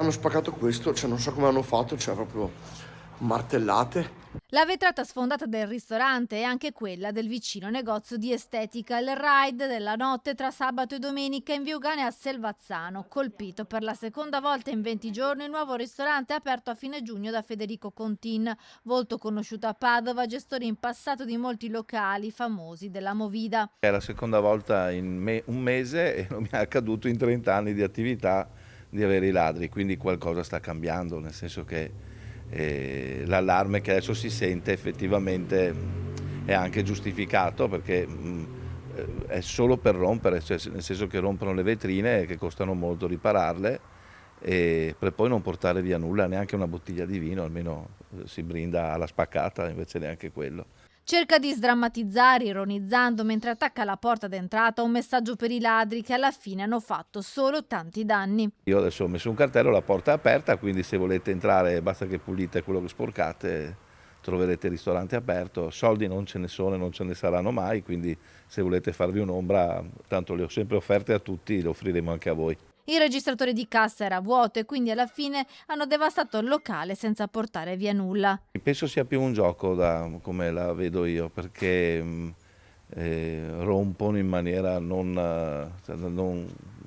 Hanno spaccato questo, cioè non so come hanno fatto, cioè proprio martellate. La vetrata sfondata del ristorante è anche quella del vicino negozio di estetica, il raid della notte tra sabato e domenica in via Ugane a Selvazzano, colpito per la seconda volta in 20 giorni il nuovo ristorante aperto a fine giugno da Federico Contin, volto conosciuto a Padova, gestore in passato di molti locali famosi della Movida. È la seconda volta in un mese e non mi è accaduto in 30 anni di attività di avere i ladri, quindi qualcosa sta cambiando, nel senso che l'allarme che adesso si sente effettivamente è anche giustificato perché è solo per rompere, cioè nel senso che rompono le vetrine che costano molto ripararle e per poi non portare via nulla, neanche una bottiglia di vino, almeno si brinda alla spaccata, invece neanche quello. Cerca di sdrammatizzare, ironizzando mentre attacca la porta d'entrata un messaggio per i ladri che alla fine hanno fatto solo tanti danni. Io adesso ho messo un cartello, la porta è aperta, quindi se volete entrare basta che pulite quello che sporcate, troverete il ristorante aperto. Soldi non ce ne sono e non ce ne saranno mai, quindi se volete farvi un'ombra, tanto le ho sempre offerte a tutti, le offriremo anche a voi. Il registratore di cassa era vuoto e quindi alla fine hanno devastato il locale senza portare via nulla. Penso sia più un gioco da come la vedo io, perché rompono in maniera non,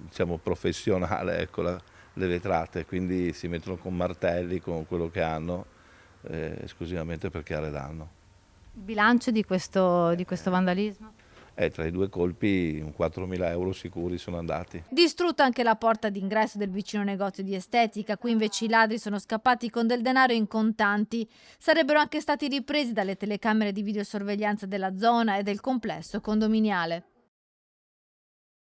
diciamo, professionale, ecco, le vetrate, quindi si mettono con martelli, con quello che hanno, esclusivamente per creare danno. Il bilancio di questo vandalismo? Tra i due colpi 4.000 euro sicuri sono andati. Distrutta anche la porta d'ingresso del vicino negozio di estetica, qui invece i ladri sono scappati con del denaro in contanti. Sarebbero anche stati ripresi dalle telecamere di videosorveglianza della zona e del complesso condominiale.